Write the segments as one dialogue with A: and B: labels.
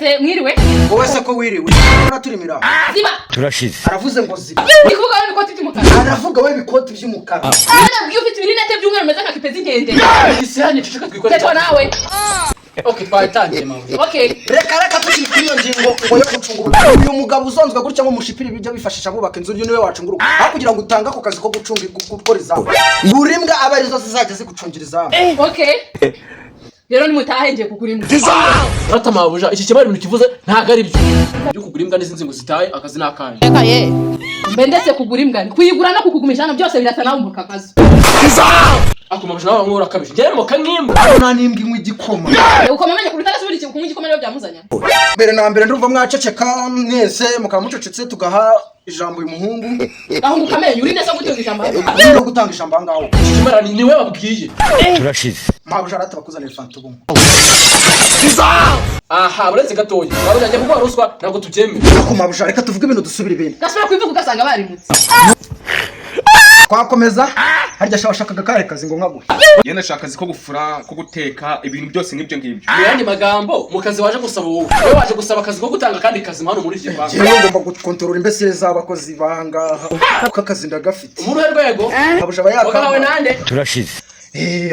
A: Mwaramutse mwiriwe.
B: Wowe se ko wiriwe. Urabona turimira.
A: Ziba.
C: Turashize.
B: Aravuze ngo ziba.
A: Nikuvuga we bikoti by'umukara.
B: Aravuga we bikoti by'umukara.
A: Nabwiye ufite ibirinete by'umweru meze nka kipezi ngende.
B: Isi hanye cicika twikore.
A: Tetwa nawe.
B: Okay, twatangiye mawe.
A: Okay.
B: Reka tukiri kuri iyo ngingo ngo yo gucungura. Uyu mugabo uzonzwe gutya ngo mushipira ibyo bifashisha bubaka inzu niwe wacungura. Aho kugira ngo utanga ko kazi ko gucunga gukora izamu. Buri mbwa aba arizo zizajya zigucungira izamu.
A: Okay. Rero nimutahe ngiye kugura imbwa.
D: Rata mabuja iki kibari ibintu kivuze ntago ari byo. Byo kugura imbwa n'izinzi ngo zitaye akazi nakanye.
A: Reka ye. Mbe ndetse kugura imbwa kuyigura no kukugumisha hano byose birasa nawe umbuka akazi.
D: Akuma nawe nkora kabije. Njye mo kankimba.
B: Nta n'imbwa imwe igikoma.
A: Ukoma menye kuri tarasubira iki kunywa igikoma rero byamuzanya.
B: Mbere na mbere ndumva mwaceceka mwese mukamucecetse tugaha ijambo uyu muhungu.
A: Gahungu kamenye uri neza gutunga ijambo.
B: No gutanga ijambo ngaho.
D: Kimara ni niwe wabwiye.
C: Turashize.
B: Mabuja arata bakuzanira fanta ubu.
D: Aha buretse gatoya. Babuja njye kuko ruswa ntabwo tubyemeye.
B: Ako mabuja reka tuvuge ibintu dusubira ibintu.
A: Gasubira kwivuga ugasanga barimutse.
B: Twakomeza harya shashakaga kare kazi ngo nkaguhe.
E: Yenda shaka kazi ko gufura ko guteka ibintu byose nibyo ngibyo.
D: Yandi magambo mu kazi waje gusaba wowe. Wowe waje gusaba akazi ko gutanga kandi kazi hano muri iki banki.
B: Yewe ngomba gukontorora imbese z'abakozi bangaha. Ako kazi ndagafite.
D: Muri rwego.
B: Mabuja bayaka.
D: Wakawe nande?
C: Turashize.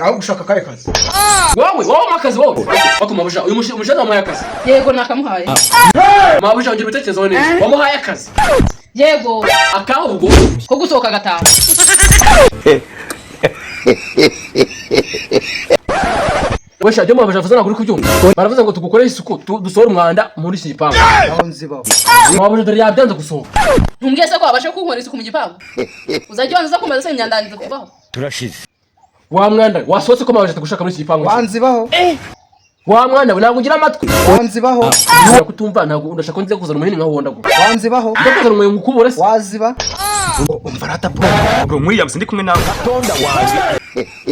B: Aho gushaka kare kazi.
D: Wowe makazi wowe. Bakoma mabuja uyu mushana wamuhaye akazi.
A: Yego nakamuhaye.
D: Mabuja ngira ibitekerezo neza. Wamuhaye akazi.
A: Yego.
D: Akaho ubwo
A: Ko gusohoka gatanu.
D: Wesha jyo mabuja vuze nakuri kubyumva. Baravuze ngo tugukore isuku dusohora umwanda muri iki gipangu.
B: Aho nzibaho.
D: Mabuja dore yabyanze gusohoka.
A: Ntumbwiye se ko wabashe kunkora isuku mu gipangu. Uzajya wanza kumbaza se imyanda yanze kuvaho.
C: Turashize.
D: Wa mwanda wasohotse ko mabuja tagushaka muri iki gipangu.
B: Wanzibaho.
D: Wa mwanda ntabwo ugira amatwi.
B: Wanzibaho.
D: Ntabwo kutumva ntabwo ndashaka nze kuzana umuhini nkaho wondago.
B: Wanzibaho.
D: Ndakuzana umwe ngukubure se.
B: Waziba. Umva rata
E: Bro William sindi kumwe nawe.
D: Tonda wazi.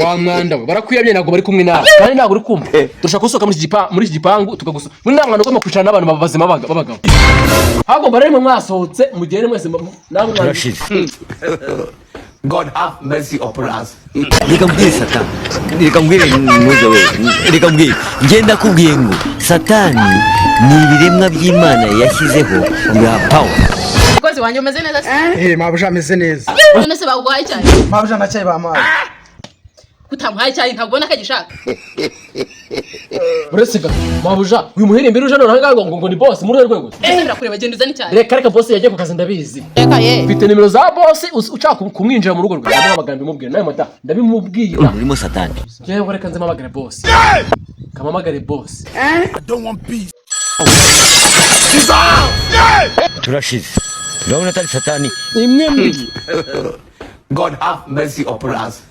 D: Wa mwanda we barakwiyamye ntabwo bari kumwe nawe. Kandi ntabwo uri kumva. Turashaka gusohoka muri iki gipangu tukagusa. Muri nta mwana ugomba kwicara n'abantu bazima babagabo. Hago barari mu mwasohotse mugende mwese namwe
C: Turashize.
F: God have mercy upon us.
C: Reka mbwire Satani. Reka mbwire muze we. Reka mbwire. Ngenda kubwiye ngo Satani ni ibiremwa by'Imana yashyizeho ya power.
A: Kozi wanjye umeze neza se?
B: mabuja ameze neza.
A: None se baguhaye cyane.
B: Mabuja nacyaye bamaye.
A: Kutamuhaye cyane ntabwo ubona ko agishaka.
D: uretse gato mabuja uyu muhini mbere uje none ngaho ngo ni boss muri rwego.
A: Ese birakureba genda uzane cyane.
D: Reka boss yagiye ku kazi ndabizi.
A: Reka ye.
D: Mfite nimero za boss ushaka kumwinjira mu rugo rwe. Ndabona amagambo imubwira nawe mata ndabimubwira.
C: Urimo Satani.
D: Yewe reka nzamamagare boss. Kamamagare boss.
F: I don't want peace.
C: Turashize. Urabona atari Satani.
D: Imwe muri.
F: God have mercy upon us.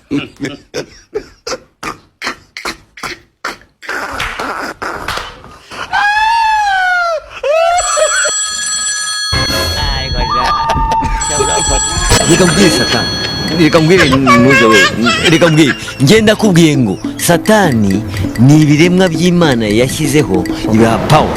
C: Reka mbwire Satani. Reka mbwire muze we. Reka mbwire. Ngenda kubwiye ngo Satani ni ibiremwa by'Imana yashyizeho ya power.